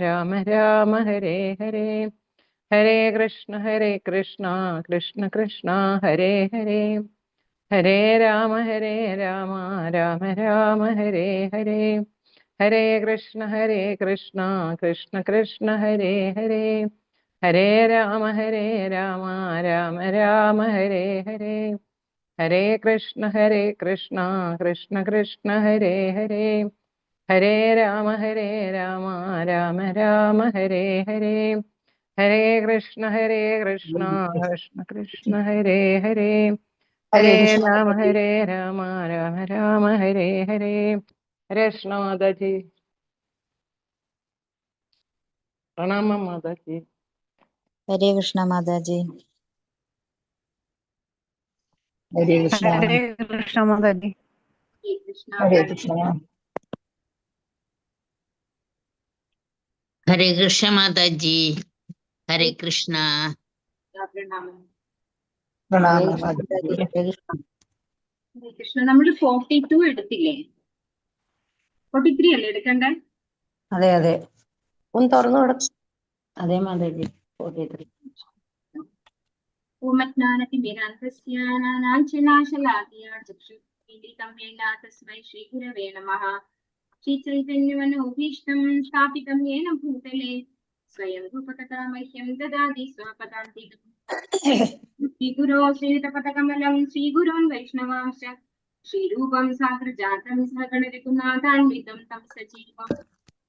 രാമ രാമ ഹരേ ഹരേ. ഹരേ കൃഷ്ണ കൃഷ്ണ കൃഷ്ണ ഹരേ ഹരേ. ഹരേ രാമ രാമ രാമ ഹരേ ഹരേ. ഹരേ കൃഷ്ണ കൃഷ്ണ കൃഷ്ണ ഹരേ ഹരേ. ഹരേ രാമ രാമ രാമ ഹരേ ഹരേ. ഹരേ കൃഷ്ണ കൃഷ്ണ കൃഷ്ണ ഹരേ ഹരേ. ഹരേ രാമ രാമ രാമ ഹരേ ഹരേ. ഹരേ കൃഷ്ണ കൃഷ്ണ കൃഷ്ണ ഹരേ ഹരേ. ഹരേ രാമ രാമ രാമ ഹരേ ഹരേ. ഹരേ കൃഷ്ണ മാതാജി. പ്രണാമം മാതാജി. ഹരേ കൃഷ്ണ മാതാജി. ഹരേ കൃഷ്ണ. ഹരേ കൃഷ്ണ മാതാജി. ഹരേ കൃഷ്ണ. ഹരേ കൃഷ്ണ മാതാജി. ഹരേ കൃഷ്ണ. പ്രണാമം മാതാജി. കൃഷ്ണ. നമ്മള് 42 എടുത്തില്ലേ? 43 അല്ലേ എടുക്കണ്ടേ? അതെ അതെ, ഒന്ന് തുറന്നു കൊടുക്കും. അതെ മാതാജി. 43. ശ്രീ ഗുരവേ നമഃ. ശ്രീചൈതന്യമനോഭീഷ്ടം സ്ഥാപിതം യേന ഭൂതലേ സ്വയം രൂപകഥാമഹ്യം ദദാതി സ്വപദാന്തികം. ശ്രീഗുരോ ശ്രീതപദകമലം ശ്രീഗുരോൻ വൈഷ്ണവാംശ ശ്രീരൂപം സാഗ്രജാതം സഗണരഘുനാഥാന്വിതം തം സജീവം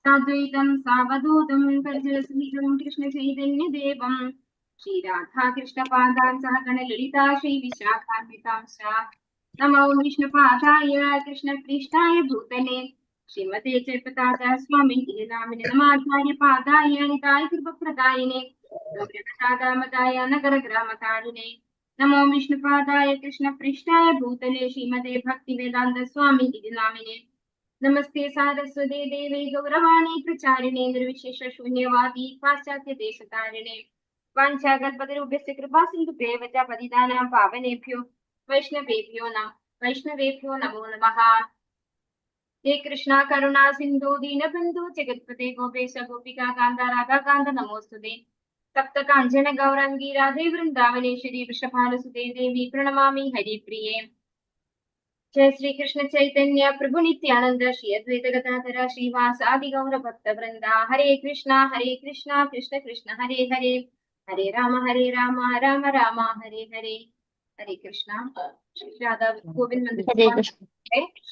സാദ്വൈതം സാവധൂതം പരിജനസഹിതം കൃഷ്ണചൈതന്യദേവം ശ്രീരാധാകൃഷ്ണപാദാൻ സഹഗണലളിതാ ശ്രീവിശാഖാന്വിതാംശ. നമോ വിഷ്ണുപാദായ കൃഷ്ണപ്രീഷ്ടായ ഭൂതലേ ശ്രീമതേ ജയപതാക സ്വാമിനി നാമിനി നമാചാര്യ പാദായ നിതായ കൃപപ്രദായിനെ ഗൗരവതാദാമതായ നഗരഗ്രാമകാരിണേ. നമോ വിഷ്ണുപാദായ കൃഷ്ണപ്രീഷ്ടായ ഭൂതലേ ശ്രീമതേ ഭക്തിവേദാന്ത സ്വാമിനി നാമിനെ. നമസ്തേ സാരസ്വതേ ദേവേ ഗൗരവാണി പ്രചാരിണേ നിർവിശേഷ ശൂന്യവാദി പാശ്ചാത്യ ദേശതാരിണേ. വാഞ്ചാകൽപതരുഭ്യസ്യ കൃപാ സിന്ധുഭ്യേവ ച പതിതാനാം പാവനേഭ്യോ വൈഷ്ണവേഭ്യോ നമോ നമഃ. ഹേ കൃഷ്ണ കരുണാ സിന്ധു ദീനബന്ധു ജഗത്പതേ ഗോപേശ ഗോപികാ കാന്ത രാധാകാന്ത നമോസ്തുതേ. തപ്ത കാഞ്ചന ഗൗരാംഗി രാധേ വൃന്ദാവനേശ്വരി വൃഷഭാനുസുതേ ദേവി പ്രണമാമി ഹരിപ്രിയേ. ജയ ശ്രീകൃഷ്ണ ചൈതന്യ പ്രഭു നിത്യാനന്ദ ശ്രീ അദ്വൈത ഗദാധര ശ്രീവാസാദി ഗൗര ഭക്ത വൃന്ദ. ഹരേ കൃഷ്ണ കൃഷ്ണ കൃഷ്ണ ഹരേ ഹരേ. ഹരേ രാമ രാമ രാമ ഹരേ ഹരേ. ഹരേ കൃഷ്ണ. രാധാ ഗോവിന്ദ് മന്ദിർ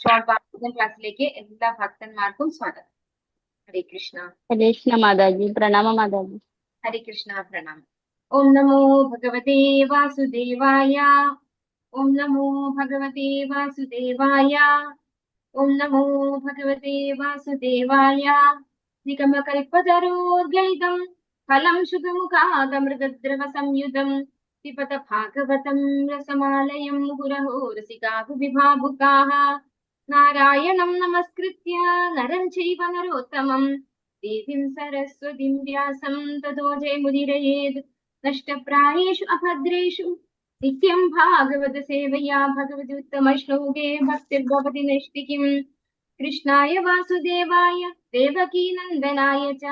ഷോർട്ട് ഭാഗവതം ക്ലാസ്സിലേക്ക് എല്ലാ ഭക്തന്മാർക്കും സ്വാഗതം. ഹരേ കൃഷ്ണ. ഹരേ കൃഷ്ണ മാതാജി. പ്രണാമ മാതാജി. ഹരേ കൃഷ്ണ. പ്രണാമം. ഓം നമോ ഭഗവതേ വാസുദേവായ. ഓം നമോ ഭഗവതേ വാസുദേവായ. ഓം നമോ ഭഗവതേ വാസുദേവായ. നിഗമകൽപതരോർഗളിതം ഫലം ശുഭമുഖാദമൃതദ്രവ സംയുതം പിബത ഭാഗവതം രസമാലയം മുഹുരഹോ രസികാഹു വിഭാവുകാഃ. നാരായണം നമസ്കൃത്യ നരം ചൈവ നരോത്തമം ദേവീം സരസ്വതീം വ്യാസം തതോ ജയമുദീരയേത്. നഷ്ടപ്രായേഷു അഭദ്രേഷു നിത്യം ഭാഗവത സേവയാ ഭഗവതി ഉത്തമ ശ്ലോകേ ഭക്തിർഭവതി നൈഷ്ഠികീം. കൃഷ്ണായ വാസുദേവായ ദേവകീ നന്ദനായ ച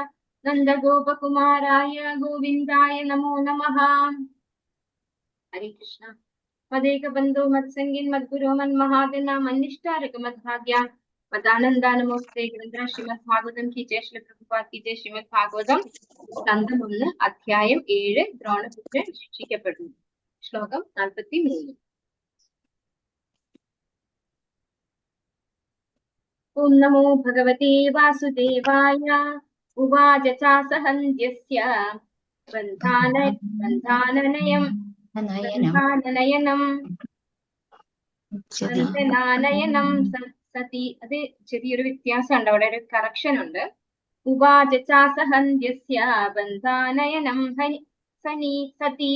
നന്ദഗോപകുമാരായ ഗോവിന്ദായ നമോ നമഃ. ഹരേ കൃഷ്ണ. മദേക ബന്ധോ മത്സംഗിൻ മദ്ഗുരോ മന്മഹാദന മന്നിഷ്ഠാരക മദ്ഭാഗ്യ മദാനന്ദ നമോസ്തേ. ഗ്രന്ഥ ശ്രീമദ് ഭാഗവതം കി ജയ. ശ്രീ പ്രഭുപാദ് കി ജയ. ശ്രീമദ് ഭാഗവതം സ്കന്ധം 1 അധ്യായം 7 ദ്രോണപുത്രൻ ശിക്ഷിക്കപ്പെടുന്നു. ശ്ലോകം 43. ഓം നമോ ഭഗവതേ വാസുദേവായ. ഉവാച ചാസഹന്യസ്യ ബന്ധാനനയം സതി. അത് ചെറിയൊരു വ്യത്യാസം ഉണ്ട്, അവിടെ ഒരു കറക്ഷൻ ഉണ്ട്. ഉവാച ചാസഹന്യസ്യ ബന്ധാനയനം സതി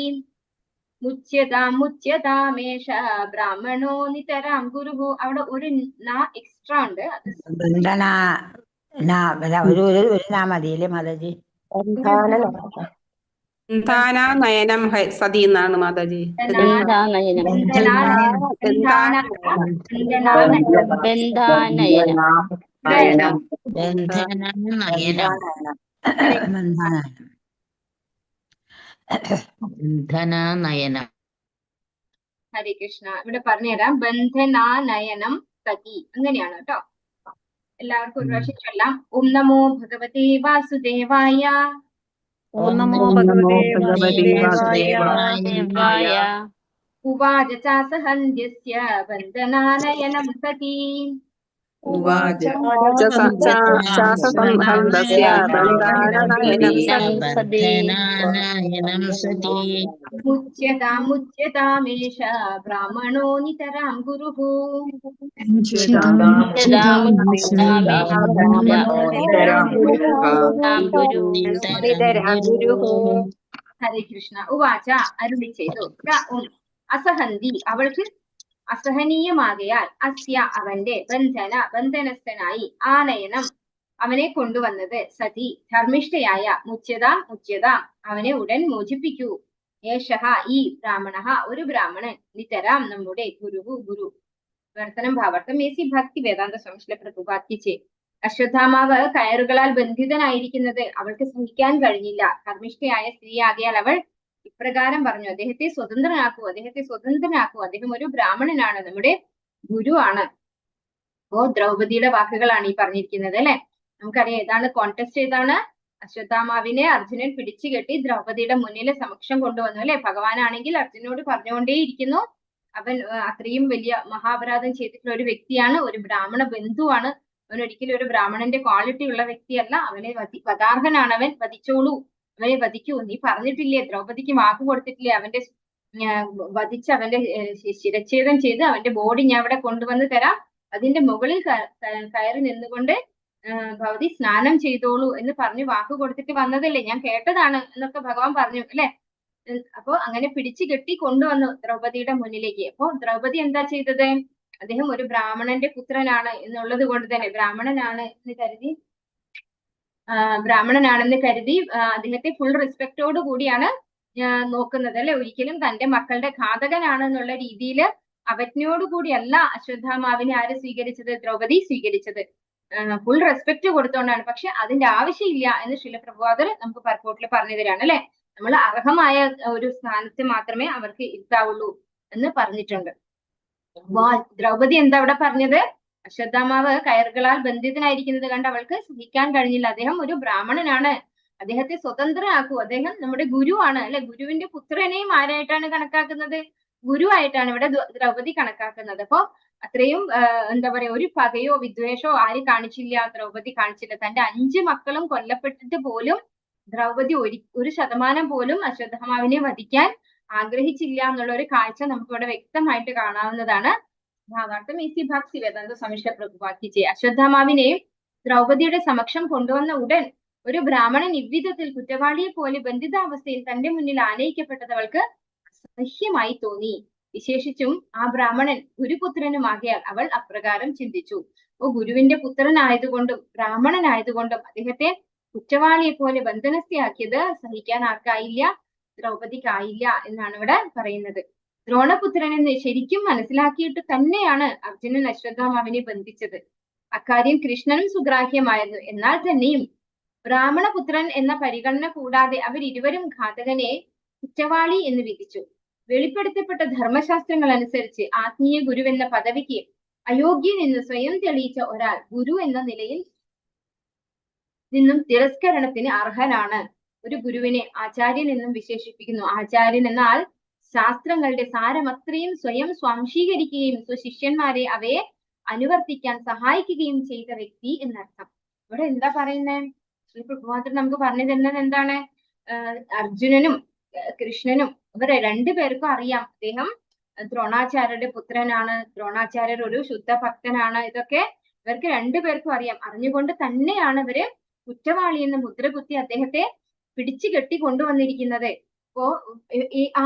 മുച്യതാമേഷ ബ്രാഹ്മണോ നിതരാം ഗുരുഹു. അവിടെ ഒരു എക്സ്ട്രാ ഉണ്ട്. ഒരു നാ മതിയല്ലേ മാതാജി? നയനം സതി എന്നാണ് മാതാജി. ബന്ധനാനയനം. ഹരേ കൃഷ്ണ. ഇവിടെ പറഞ്ഞുതരാം. ബന്ധനാനയനം സതി, അങ്ങനെയാണ് കേട്ടോ. എല്ലാവർക്കും ഒരു പ്രാവശ്യം ചൊല്ലാം. ഓം നമോ ഭഗവതേ വാസുദേവായ. ഓം നമോ ഭഗവതേ വാസുദേവായ. ഉവാച ചാസഹന്യസ്യ ബന്ധനാനയനം സതി. ശാസസംബന്ധസ്യ ബന്ധനാനയനം സതി. ബന്ധനാനയനം സതി. മുച്യതാമേഷ ബ്രാഹ്മണോ നിതരാം ഗുരുഃ. ഹരേ കൃഷ്ണ. ഉവാച അരുളി ചെയ്തു. അസഹന്തി അവൾക്ക് അസഹനീയമാകയാൽ അസ്യ അവന്റെ ബന്ധനസ്ഥനായി ആനയനം അവനെ കൊണ്ടുവന്നത് സതി ധർമ്മിഷ്ഠയായ മുച്യതാം അവനെ ഉടൻ മോചിപ്പിക്കൂ. ഏഷഃ ഈ ബ്രാഹ്മണഃ ഒരു ബ്രാഹ്മണൻ നിതരാം നമ്മുടെ ഗുരു വർത്തനം ഭാവാർത്ഥം ഏസി ഭക്തി വേദാന്ത സംശ്ല പ്രഭുപാത്തിച്ചേ. അശ്വത്ഥാമാവ് കയറുകളാൽ ബന്ധിതനായിരിക്കുന്നത് അവൾക്ക് സഹിക്കാൻ കഴിഞ്ഞില്ല. ധർമ്മിഷ്ഠയായ സ്ത്രീയാകയാൽ അവൾ ഇപ്രകാരം പറഞ്ഞു, അദ്ദേഹത്തെ സ്വതന്ത്രനാക്കൂ. അദ്ദേഹം ഒരു ബ്രാഹ്മണനാണ്, നമ്മുടെ ഗുരുവാണ്. അപ്പോ ദ്രൗപദിയുടെ വാക്കുകളാണ് ഈ പറഞ്ഞിരിക്കുന്നത് അല്ലെ. നമുക്കറിയാം ഏതാണ് കോൺടെസ്റ്റ്, ഏതാണ്? അശ്വത്ഥാമാവിനെ അർജുനൻ പിടിച്ചു കെട്ടി ദ്രൗപദിയുടെ മുന്നിൽ സമക്ഷം കൊണ്ടുവന്നു അല്ലെ. ഭഗവാനാണെങ്കിൽ അർജുനോട് പറഞ്ഞുകൊണ്ടേയിരിക്കുന്നു, അവൻ അത്രയും വലിയ മഹാപരാധം ചെയ്തിട്ടുള്ള ഒരു വ്യക്തിയാണ്, ഒരു ബ്രാഹ്മണ ബന്ധുവാണ്, അവൻ ഒരിക്കലും ഒരു ബ്രാഹ്മണന്റെ ക്വാളിറ്റി ഉള്ള വ്യക്തിയല്ല, അവനെ വധാർഹനാണ്, അവൻ വധിച്ചോളൂ, അവനെ വധിക്കൂ. നീ പറഞ്ഞിട്ടില്ലേ, ദ്രൗപദിക്ക് വാക്ക് കൊടുത്തിട്ടില്ലേ, അവന്റെ വധിച്ച് അവന്റെ ശിരച്ഛേദം ചെയ്ത് അവന്റെ ബോഡി ഞാൻ ഇവിടെ കൊണ്ടുവന്ന് തരാം, അതിന്റെ മുകളിൽ കയറി നിന്നുകൊണ്ട് ഭവതി സ്നാനം ചെയ്തോളൂ എന്ന് പറഞ്ഞു വാക്ക് കൊടുത്തിട്ട് വന്നതല്ലേ, ഞാൻ കേട്ടതാണ് എന്നൊക്കെ ഭഗവാൻ പറഞ്ഞു അല്ലെ. അപ്പോ അങ്ങനെ പിടിച്ചു കെട്ടി കൊണ്ടുവന്നു ദ്രൗപദിയുടെ മുന്നിലേക്ക്. അപ്പോ ദ്രൗപദി എന്താ ചെയ്തത്? അദ്ദേഹം ഒരു ബ്രാഹ്മണന്റെ പുത്രനാണ് എന്നുള്ളത് കൊണ്ട് തന്നെ ബ്രാഹ്മണനാണെന്ന് കരുതി അദ്ദേഹത്തെ ഫുൾ റെസ്പെക്റ്റോട് കൂടിയാണ് നോക്കുന്നത് അല്ലെ. ഒരിക്കലും തന്റെ മക്കളുടെ ഘാതകനാണ് എന്നുള്ള രീതിയിൽ അവജ്ഞയോടുകൂടിയല്ല അശ്വത്ഥാമാവിനെ ആര് സ്വീകരിച്ചത്? ദ്രൗപദി സ്വീകരിച്ചത്. ഫുൾ റെസ്പെക്ട് കൊടുത്തോണ്ടാണ്. പക്ഷെ അതിന്റെ ആവശ്യമില്ല എന്ന് ശ്രീല പ്രഭുപാദർ നമുക്ക് പർപ്പോട്ടിൽ പറഞ്ഞു തരാണ് അല്ലെ. നമ്മൾ അർഹമായ ഒരു സ്ഥാനത്ത് മാത്രമേ അവർക്ക് ഇരുത്താവുള്ളൂ എന്ന് പറഞ്ഞിട്ടുണ്ട്. ദ്രൗപദി എന്താ അവിടെ പറഞ്ഞത്? അശ്വത്ഥാമാവ് കയറുകളാൽ ബന്ധിതനായിരിക്കുന്നത് കണ്ട് അവൾക്ക് സഹിക്കാൻ കഴിഞ്ഞില്ല. അദ്ദേഹം ഒരു ബ്രാഹ്മണനാണ്, അദ്ദേഹത്തെ സ്വതന്ത്രനാക്കൂ, അദ്ദേഹം നമ്മുടെ ഗുരുവാണ് അല്ലെ. ഗുരുവിന്റെ പുത്രനെയും ആരായിട്ടാണ് കണക്കാക്കുന്നത്? ഗുരുവായിട്ടാണ് ഇവിടെ ദ്രൗപദി കണക്കാക്കുന്നത്. അപ്പോ അത്രയും എന്താ പറയാ, ഒരു പകയോ വിദ്വേഷോ ആര് കാണിച്ചില്ല? ദ്രൗപദി കാണിച്ചില്ല. തന്റെ 5 മക്കളും കൊല്ലപ്പെട്ടിട്ട് പോലും ദ്രൗപദി 1% പോലും അശ്വത്ഥാമാവിനെ വധിക്കാൻ ആഗ്രഹിച്ചില്ല എന്നുള്ള ഒരു കാഴ്ച നമുക്ക് ഇവിടെ വ്യക്തമായിട്ട് കാണാവുന്നതാണ്. ഭാവാർത്ഥം ഈസി ഭക്തി വേദാന്ത സമിശ്ര പ്രഭുപാത്തിച്ചേ. അശ്വത്ഥാമാവിനെ ദ്രൗപദിയുടെ സമക്ഷം കൊണ്ടുവന്ന ഉടൻ ഒരു ബ്രാഹ്മണൻ ഇவ்விധത്തിൽ കുറ്റവാളിയെ പോലെ ബന്ധിതാവസ്ഥയിൽ തന്റെ മുന്നിൽ ആനയിക്കപ്പെട്ടതവൾക്ക് അസഹ്യമായി തോന്നി. വിശേഷിച്ചും ആ ബ്രാഹ്മണൻ ഗുരുപുത്രനുമാകിയാൽ അവൾ അപ്രകാരം ചിന്തിച്ചു. ഗുരുവിന്റെ പുത്രനായതുകൊണ്ടും ബ്രാഹ്മണനായതുകൊണ്ടും അദ്ദേഹത്തെ കുറ്റവാളിയെ പോലെ ബന്ധനസ്ഥയാക്കിയത് സഹിക്കാൻ ആർക്കായില്ല? ദ്രൗപദിക്കായില്ല എന്നാണ് ഇവിടെ പറയുന്നത്. ദ്രോണപുത്രൻ എന്ന് ശരിക്കും മനസ്സിലാക്കിയിട്ട് തന്നെയാണ് അർജുനൻ അശ്വത്ഥാമാവിനെ ബന്ധിച്ചത്. അക്കാര്യം കൃഷ്ണനും സുഗ്രാഹ്യമായിരുന്നു. എന്നാൽ തന്നെയും ബ്രാഹ്മണപുത്രൻ എന്ന പരിഗണന കൂടാതെ അവരിരുവരും ഘാതകനെ കുറ്റവാളി എന്ന് വിധിച്ചു. വെളിപ്പെടുത്തപ്പെട്ട ധർമ്മശാസ്ത്രങ്ങൾ അനുസരിച്ച് ആത്മീയ ഗുരു എന്ന പദവിക്ക് അയോഗ്യൻ എന്ന് സ്വയം തെളിയിച്ച ഒരാൾ ഗുരു എന്ന നിലയിൽ നിന്നും തിരസ്കരണത്തിന് അർഹനാണ്. ഒരു ഗുരുവിനെ ആചാര്യൻ എന്നും വിശേഷിപ്പിക്കുന്നു. ആചാര്യൻ എന്നാൽ ശാസ്ത്രങ്ങളുടെ സാരമത്രയും സ്വയം സ്വാംശീകരിക്കുകയും സ്വശിഷ്യന്മാരെ അവയെ അനുവർത്തിക്കാൻ സഹായിക്കുകയും ചെയ്ത വ്യക്തി എന്നർത്ഥം. ഇവിടെ എന്താ പറയുന്നത്? ശ്രീ പ്രഭുപാദർ നമുക്ക് പറഞ്ഞു തരുന്നത് എന്താണ്? അർജുനനും കൃഷ്ണനും ഇവരെ 2 പേർക്കും അറിയാം അദ്ദേഹം ദ്രോണാചാര്യരുടെ പുത്രനാണ്, ദ്രോണാചാര്യർ ഒരു ശുദ്ധ ഭക്തനാണ്. ഇതൊക്കെ ഇവർക്ക് 2 പേർക്കും അറിയാം. അറിഞ്ഞുകൊണ്ട് തന്നെയാണ് ഇവര് കുറ്റവാളി എന്ന് മുദ്രകുത്തി അദ്ദേഹത്തെ പിടിച്ചു കെട്ടി കൊണ്ടുവന്നിരിക്കുന്നത്. അപ്പോ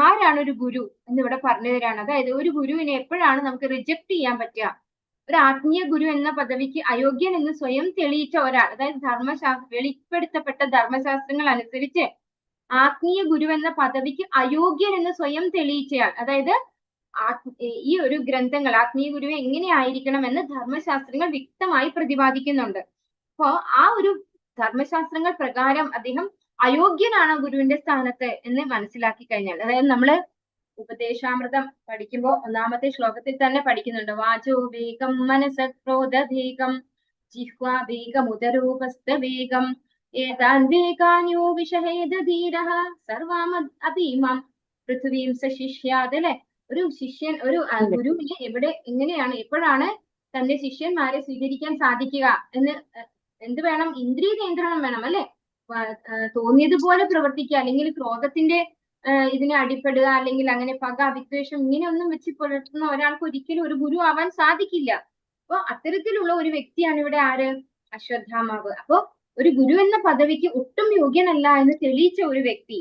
ആരാണ് ഒരു ഗുരു എന്ന് ഇവിടെ പറഞ്ഞു തരാണ്. അതായത് ഒരു ഗുരുവിനെ എപ്പോഴാണ് നമുക്ക് റിജക്ട് ചെയ്യാൻ പറ്റുക? ഒരു ആത്മീയ ഗുരു എന്ന പദവിക്ക് അയോഗ്യൻ എന്ന് സ്വയം തെളിയിച്ച ഒരാൾ, അതായത് വെളിപ്പെടുത്തപ്പെട്ട ധർമ്മശാസ്ത്രങ്ങൾ അനുസരിച്ച് ആത്മീയ ഗുരു എന്ന പദവിക്ക് അയോഗ്യൻ എന്ന് സ്വയം തെളിയിച്ചയാൾ, അതായത് ഈ ഒരു ഗ്രന്ഥങ്ങൾ ആത്മീയ ഗുരുവെ എങ്ങനെ ആയിരിക്കണം എന്ന് ധർമ്മശാസ്ത്രങ്ങൾ വ്യക്തമായി പ്രതിപാദിക്കുന്നുണ്ട്. അപ്പോ ആ ഒരു ധർമ്മശാസ്ത്രങ്ങൾ പ്രകാരം അദ്ദേഹം അയോഗ്യനാണ് ഗുരുവിന്റെ സ്ഥാനത്ത് എന്ന് മനസ്സിലാക്കി കഴിഞ്ഞാൽ, അതായത് നമ്മള് ഉപദേശാമൃതം പഠിക്കുമ്പോൾ ഒന്നാമത്തെ ശ്ലോകത്തിൽ തന്നെ പഠിക്കുന്നുണ്ട്, വാചോ വേഗം മനസ്സക്രോധവേഗം ജിഹ്വാ വേഗം ഉദരോപസ്ഥ വേഗം ഏതാൻ വേഗാന്യോ വിഷഹേദധീരഃ സർവാമീമാം പൃഥ്വീം സശിഷ്യാത്. അല്ലെ, ഒരു ശിഷ്യൻ ഒരു ഗുരുവിന് എങ്ങനെയാണ് എപ്പോഴാണ് തന്റെ ശിഷ്യന്മാരെ സ്വീകരിക്കാൻ സാധിക്കുക എന്ന് എന്ത് വേണം? ഇന്ദ്രിയ നിയന്ത്രണം വേണം. അല്ലെ, തോന്നിയതുപോലെ പ്രവർത്തിക്കുക, അല്ലെങ്കിൽ ക്രോധത്തിന്റെ ഇതിനെ അടിപ്പെടുക, അല്ലെങ്കിൽ അങ്ങനെ പക വിദ്വേഷം ഇങ്ങനെയൊന്നും വെച്ച് പുലർത്തുന്ന ഒരാൾക്ക് ഒരിക്കലും ഒരു ഗുരു ആവാൻ സാധിക്കില്ല. അപ്പൊ അത്തരത്തിലുള്ള ഒരു വ്യക്തിയാണ് ഇവിടെ ആര്? അശ്വത്ഥാമാവ്. അപ്പോ ഒരു ഗുരു എന്ന പദവിക്ക് ഒട്ടും യോഗ്യനല്ല എന്ന് തെളിയിച്ച ഒരു വ്യക്തി.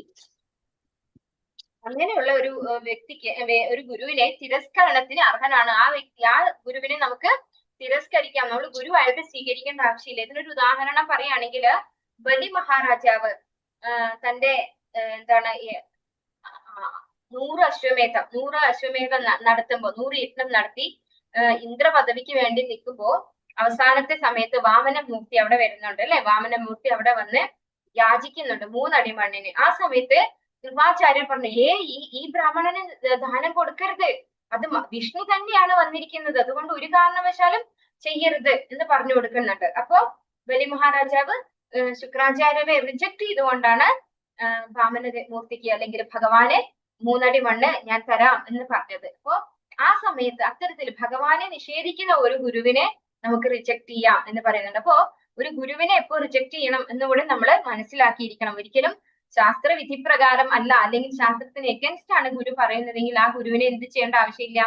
അങ്ങനെയുള്ള ഒരു വ്യക്തിക്ക് ഒരു ഗുരുവിനെ തിരസ്കരണത്തിന് അർഹനാണ് ആ വ്യക്തി. ആ ഗുരുവിനെ നമുക്ക് തിരസ്കരിക്കാം, നമ്മൾ ഗുരുവായിട്ട് സ്വീകരിക്കേണ്ട ആവശ്യമില്ല. ഇതിനൊരു ഉദാഹരണം പറയുകയാണെങ്കിൽ, ബലി മഹാരാജാവ് തന്റെ 100 അശ്വമേധം നടത്തുമ്പോ 100 യജ്ഞം നടത്തി ഇന്ദ്രപദവിക്ക് വേണ്ടി നിൽക്കുമ്പോ അവസാനത്തെ സമയത്ത് വാമനമൂർത്തി അവിടെ വരുന്നുണ്ട്. അല്ലെ, വാമനമൂർത്തി അവിടെ വന്ന് യാചിക്കുന്നുണ്ട് 3 അടി മണ്ണിന്. ആ സമയത്ത് കൃപാചാര്യൻ പറഞ്ഞു, ഈ ബ്രാഹ്മണന് ദാനം കൊടുക്കരുത്, അത് വിഷ്ണു തന്നെയാണ് വന്നിരിക്കുന്നത്, അതുകൊണ്ട് ഒരു കാരണവശാലും ചെയ്യരുത് എന്ന് പറഞ്ഞു കൊടുക്കുന്നുണ്ട്. അപ്പോ ബലി മഹാരാജാവ് ശുക്രാചാര്യരെ റിജക്ട് ചെയ്തുകൊണ്ടാണ് വാമന മൂർത്തിക്ക് അല്ലെങ്കിൽ ഭഗവാനെ 3 അടി മണ്ണ് ഞാൻ തരാം എന്ന് പറഞ്ഞത്. അപ്പോ ആ സമയത്ത് അത്തരത്തിൽ ഭഗവാനെ നിഷേധിക്കുന്ന ഒരു ഗുരുവിനെ നമുക്ക് റിജക്ട് ചെയ്യാം എന്ന് പറയുന്നുണ്ട്. അപ്പോ ഒരു ഗുരുവിനെ എപ്പോ റിജക്ട് ചെയ്യണം എന്നുകൂടി നമ്മൾ മനസ്സിലാക്കിയിരിക്കണം. ഒരിക്കലും ശാസ്ത്രവിധി പ്രകാരം അല്ല, അല്ലെങ്കിൽ ശാസ്ത്രത്തിന് എഗൻസ്റ്റ് ആണ് ഗുരു പറയുന്നതെങ്കിൽ ആ ഗുരുവിനെ എന്ത് ചെയ്യേണ്ട ആവശ്യമില്ല?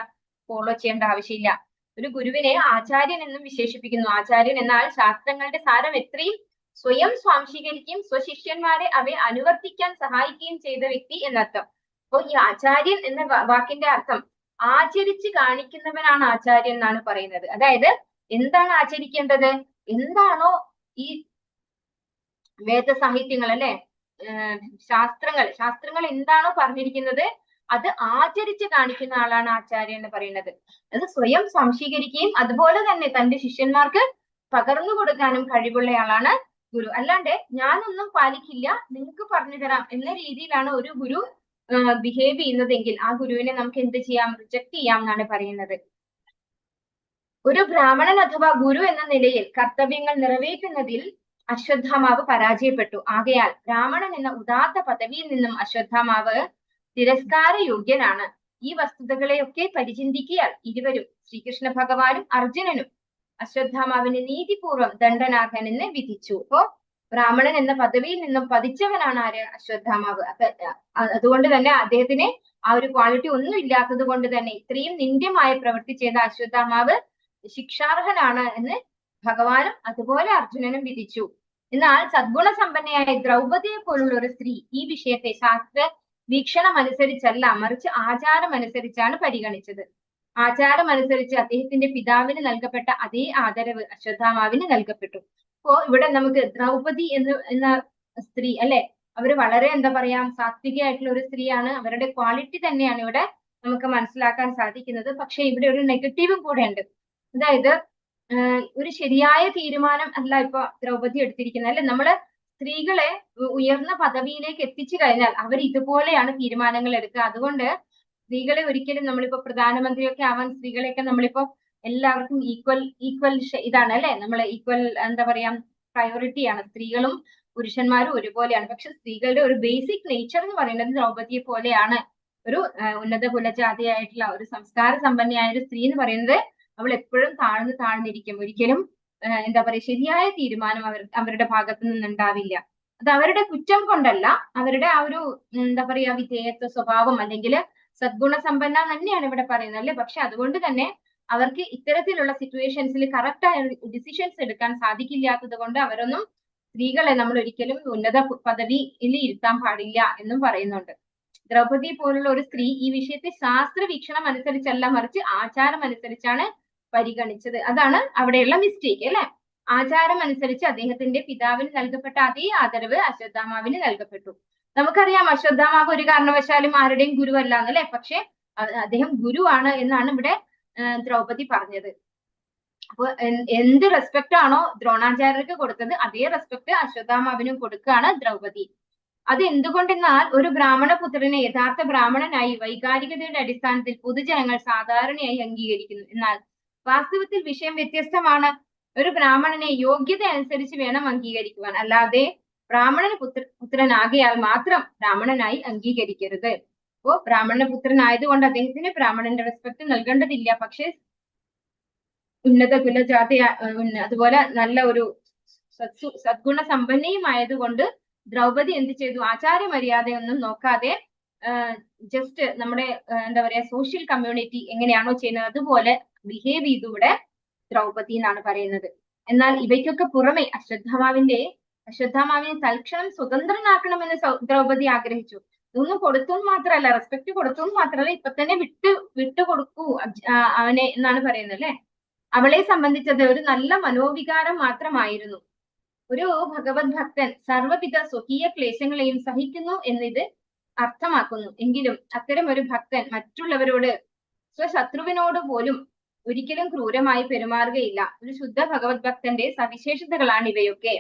ഫോളോ ചെയ്യേണ്ട ആവശ്യമില്ല. ഒരു ഗുരുവിനെ ആചാര്യൻ എന്നും വിശേഷിപ്പിക്കുന്നു. ആചാര്യൻ എന്നാൽ ശാസ്ത്രങ്ങളുടെ സാരം എത്രയും സ്വയം സ്വാംശീകരിക്കുകയും സ്വശിഷ്യന്മാരെ അവയെ അനുവർത്തിക്കാൻ സഹായിക്കുകയും ചെയ്ത വ്യക്തി എന്നർത്ഥം. അപ്പോൾ ഈ ആചാര്യൻ എന്ന വാക്കിന്റെ അർത്ഥം ആചരിച്ച് കാണിക്കുന്നവനാണ് ആചാര്യൻ എന്നാണ് പറയുന്നത്. അതായത് എന്താണ് ആചരിക്കേണ്ടത്? എന്താണോ ഈ വേദസാഹിത്യങ്ങൾ, അല്ലെ, ശാസ്ത്രങ്ങൾ എന്താണോ പറഞ്ഞിരിക്കുന്നത് അത് ആചരിച്ച് കാണിക്കുന്ന ആളാണ് ആചാര്യൻ എന്ന് പറയുന്നത്. അത് സ്വയം സംശീകരിക്കുകയും അതുപോലെ തന്നെ തന്റെ ശിഷ്യന്മാർക്ക് പകർന്നു കൊടുക്കാനും കഴിവുള്ള ആളാണ് ഗുരു. അല്ലാണ്ട് ഞാനൊന്നും പാലിക്കില്ല, നിങ്ങൾക്ക് പറഞ്ഞു തരാം എന്ന രീതിയിലാണ് ഒരു ഗുരു ബിഹേവ് ചെയ്യുന്നതെങ്കിൽ ആ ഗുരുവിനെ നമുക്ക് എന്ത് ചെയ്യാം? റിജക്ട് ചെയ്യാം എന്നാണ് പറയുന്നത്. ഒരു ബ്രാഹ്മണൻ അഥവാ ഗുരു എന്ന നിലയിൽ കർത്തവ്യങ്ങൾ നിറവേറ്റുന്നതിൽ അശ്വത്ഥാമാവ് പരാജയപ്പെട്ടു. ആകയാൽ ബ്രാഹ്മണൻ എന്ന ഉദാത്ത പദവിയിൽ നിന്നും അശ്വത്ഥാമാവ് തിരസ്കാര യോഗ്യനാണ്. ഈ വസ്തുതകളെയൊക്കെ പരിചിന്തിക്കിയാൽ ഇരുവരും, ശ്രീകൃഷ്ണ ഭഗവാനും അർജുനനും, അശ്വത്ഥാമാവിനെ നീതിപൂർവം ദണ്ഡനാർഹനെന്ന് വിധിച്ചു. അപ്പോ ബ്രാഹ്മണൻ എന്ന പദവിയിൽ നിന്നും പതിച്ചവനാണ് ആര്? അശ്വത്ഥാമാവ്. അതുകൊണ്ട് തന്നെ അദ്ദേഹത്തിന് ആ ഒരു ക്വാളിറ്റി ഒന്നും ഇല്ലാത്തത് കൊണ്ട് തന്നെ ഇത്രയും നിന്ദ്യമായ പ്രവൃത്തി ചെയ്ത അശ്വത്ഥാമാവ് ശിക്ഷാർഹനാണ് എന്ന് ഭഗവാനും അതുപോലെ അർജുനനും വിധിച്ചു. എന്നാൽ സദ്ഗുണസമ്പന്നയായ ദ്രൗപദിയെ പോലുള്ള ഒരു സ്ത്രീ ഈ വിഷയത്തെ ശാസ്ത്ര വീക്ഷണം അനുസരിച്ചല്ല, മറിച്ച് ആചാരം അനുസരിച്ചാണ് പരിഗണിച്ചത്. ആചാരം അനുസരിച്ച് അദ്ദേഹത്തിന്റെ പിതാവിന് നൽകപ്പെട്ട അതേ ആദരവ് അശ്വത്ഥാമാവിന് നൽകപ്പെട്ടു. അപ്പോ ഇവിടെ നമുക്ക് ദ്രൗപദി എന്ന സ്ത്രീ, അല്ലെ, അവര് വളരെ എന്താ പറയാ സാത്വികയായിട്ടുള്ള ഒരു സ്ത്രീയാണ്. അവരുടെ ക്വാളിറ്റി തന്നെയാണ് ഇവിടെ നമുക്ക് മനസ്സിലാക്കാൻ സാധിക്കുന്നത്. പക്ഷെ ഇവിടെ ഒരു നെഗറ്റീവും കൂടെ ഉണ്ട്. അതായത് ഒരു ശരിയായ തീരുമാനം അല്ല ഇപ്പൊ ദ്രൗപദി എടുത്തിരിക്കുന്നത്. അല്ലെ, നമ്മള് സ്ത്രീകളെ ഉയർന്ന പദവിയിലേക്ക് എത്തിച്ചു കഴിഞ്ഞാൽ അവർ ഇതുപോലെയാണ് തീരുമാനങ്ങൾ എടുക്കുക. അതുകൊണ്ട് സ്ത്രീകളെ ഒരിക്കലും നമ്മളിപ്പോ പ്രധാനമന്ത്രിയൊക്കെ ആവാൻ സ്ത്രീകളെയൊക്കെ നമ്മളിപ്പോ എല്ലാവർക്കും ഈക്വൽ ഇതാണ്, അല്ലെ, നമ്മൾ ഈക്വൽ എന്താ പറയാ പ്രയോറിറ്റിയാണ്. സ്ത്രീകളും പുരുഷന്മാരും ഒരുപോലെയാണ്. പക്ഷെ സ്ത്രീകളുടെ ഒരു ബേസിക് നേച്ചർ എന്ന് പറയുന്നത് ദ്രൗപദിയെ പോലെയാണ്. ഒരു ഉന്നത കുലജാതിയായിട്ടുള്ള ഒരു സംസ്കാര സമ്പന്നയായ ഒരു സ്ത്രീ എന്ന് പറയുന്നത് അവൾ എപ്പോഴും താഴ്ന്നിരിക്കും. ഒരിക്കലും എന്താ പറയാ ശരിയായ തീരുമാനം അവരുടെ ഭാഗത്തു നിന്നുണ്ടാവില്ല. അത് അവരുടെ കുറ്റം കൊണ്ടല്ല, അവരുടെ ആ ഒരു എന്താ പറയാ വിധേയത്വ സ്വഭാവം അല്ലെങ്കിൽ സദ്ഗുണസമ്പന്ന തന്നെയാണ് ഇവിടെ പറയുന്നത്, അല്ലെ. പക്ഷെ അതുകൊണ്ട് തന്നെ അവർക്ക് ഇത്തരത്തിലുള്ള സിറ്റുവേഷൻസിൽ കറക്റ്റ് ആയ ഡിസിഷൻസ് എടുക്കാൻ സാധിക്കില്ലാത്തത് കൊണ്ട് അവരൊന്നും സ്ത്രീകളെ നമ്മൾ ഒരിക്കലും ഉന്നത പദവിയിൽ ഇരുത്താൻ പാടില്ല എന്നും പറയുന്നുണ്ട്. ദ്രൗപദി പോലുള്ള ഒരു സ്ത്രീ ഈ വിഷയത്തെ ശാസ്ത്ര വീക്ഷണം അനുസരിച്ചല്ല, മറിച്ച് ആചാരം അനുസരിച്ചാണ് പരിഗണിച്ചത്. അതാണ് അവിടെയുള്ള മിസ്റ്റേക്ക്, അല്ലെ. ആചാരം അനുസരിച്ച് അദ്ദേഹത്തിന്റെ പിതാവിന് നൽകപ്പെട്ട അതേ ആദരവ് അശ്വത്ഥാമാവിന് നൽകപ്പെട്ടു. നമുക്കറിയാം അശ്വത്ഥാമാവ് ഒരു കാരണവശാലും ആരുടെയും ഗുരുവല്ല എന്നല്ലേ, പക്ഷെ അദ്ദേഹം ഗുരുവാണ് എന്നാണ് ഇവിടെ ദ്രൗപദി പറഞ്ഞത്. അപ്പൊ എന്ത് റെസ്പെക്ട് ആണോ ദ്രോണാചാര്യർക്ക് കൊടുത്തത് അതേ റെസ്പെക്ട് അശ്വത്ഥാമാവിനും കൊടുക്കുകയാണ് ദ്രൗപദി. അത് എന്തുകൊണ്ടെന്നാൽ ഒരു ബ്രാഹ്മണ പുത്രനെ യഥാർത്ഥ ബ്രാഹ്മണനായി വൈകാരികതയുടെ അടിസ്ഥാനത്തിൽ പൊതുജനങ്ങൾ സാധാരണയായി അംഗീകരിക്കുന്നു. എന്നാൽ വാസ്തവത്തിൽ വിഷയം വ്യത്യസ്തമാണ്. ഒരു ബ്രാഹ്മണനെ യോഗ്യത അനുസരിച്ച് വേണം അംഗീകരിക്കുവാൻ, അല്ലാതെ ബ്രാഹ്മണന് പുത്രനാകയാൽ മാത്രം ബ്രാഹ്മണനായി അംഗീകരിക്കരുത്. അപ്പോ ബ്രാഹ്മണ പുത്രനായതുകൊണ്ട് അദ്ദേഹത്തിന് ബ്രാഹ്മണന്റെ റെസ്പെക്ട് നൽകേണ്ടതില്ല. പക്ഷെ ഉന്നത കുലജാതി അതുപോലെ നല്ല ഒരു സദ്ഗുണ സമ്പന്നയും ആയതുകൊണ്ട് ദ്രൗപദി എന്ത് ചെയ്തു? ആചാര മര്യാദയൊന്നും നോക്കാതെ ജസ്റ്റ് നമ്മുടെ എന്താ പറയാ സോഷ്യൽ കമ്മ്യൂണിറ്റി എങ്ങനെയാണോ ചെയ്യുന്നത് അതുപോലെ ബിഹേവ് ചെയ്തു ഇവിടെ ദ്രൗപദി എന്നാണ് പറയുന്നത്. എന്നാൽ ഇവയ്ക്കൊക്കെ പുറമെ അശ്വത്ഥാമാവിനെ തൽക്ഷണം സ്വതന്ത്രനാക്കണമെന്ന് ദ്രൗപദി ആഗ്രഹിച്ചു. ഇതൊന്നും കൊടുത്തെന്ന് മാത്രമല്ല, റെസ്പെക്ട് കൊടുത്തെന്ന് മാത്രമല്ല, ഇപ്പൊ തന്നെ വിട്ടുകൊടുക്കൂ അവനെ എന്നാണ് പറയുന്നത് അല്ലെ. അവളെ സംബന്ധിച്ചത് ഒരു നല്ല മനോവികാരം മാത്രമായിരുന്നു. ഒരു ഭഗവത് ഭക്തൻ സർവ്വവിധ സ്വകീയ ക്ലേശങ്ങളെയും സഹിക്കുന്നു എന്നിത് അർത്ഥമാക്കുന്നു. എങ്കിലും അത്തരം ഒരു ഭക്തൻ മറ്റുള്ളവരോട് സ്വശത്രുവിനോട് പോലും ഒരിക്കലും ക്രൂരമായി പെരുമാറുകയില്ല. ഒരു ശുദ്ധ ഭഗവത് ഭക്തന്റെ സവിശേഷതകളാണ് ഇവയൊക്കെ.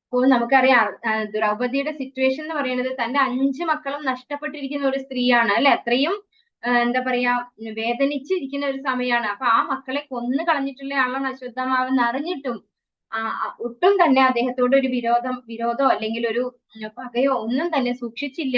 അപ്പോൾ നമുക്കറിയാം ദ്രൗപദിയുടെ സിറ്റുവേഷൻ എന്ന് പറയുന്നത് തന്റെ 5 മക്കളും നഷ്ടപ്പെട്ടിരിക്കുന്ന ഒരു സ്ത്രീയാണ് അല്ലെ. അത്രയും എന്താ പറയാ വേദനിച്ചിരിക്കുന്ന ഒരു സമയമാണ്. അപ്പൊ ആ മക്കളെ കൊന്നു കളഞ്ഞിട്ടുള്ള ആളാണ് അശ്വത്ഥാമാവെന്ന് അറിഞ്ഞിട്ടും ഒട്ടും തന്നെ അദ്ദേഹത്തോട് ഒരു വിരോധമോ അല്ലെങ്കിൽ ഒരു പകയോ ഒന്നും തന്നെ സൂക്ഷിച്ചില്ല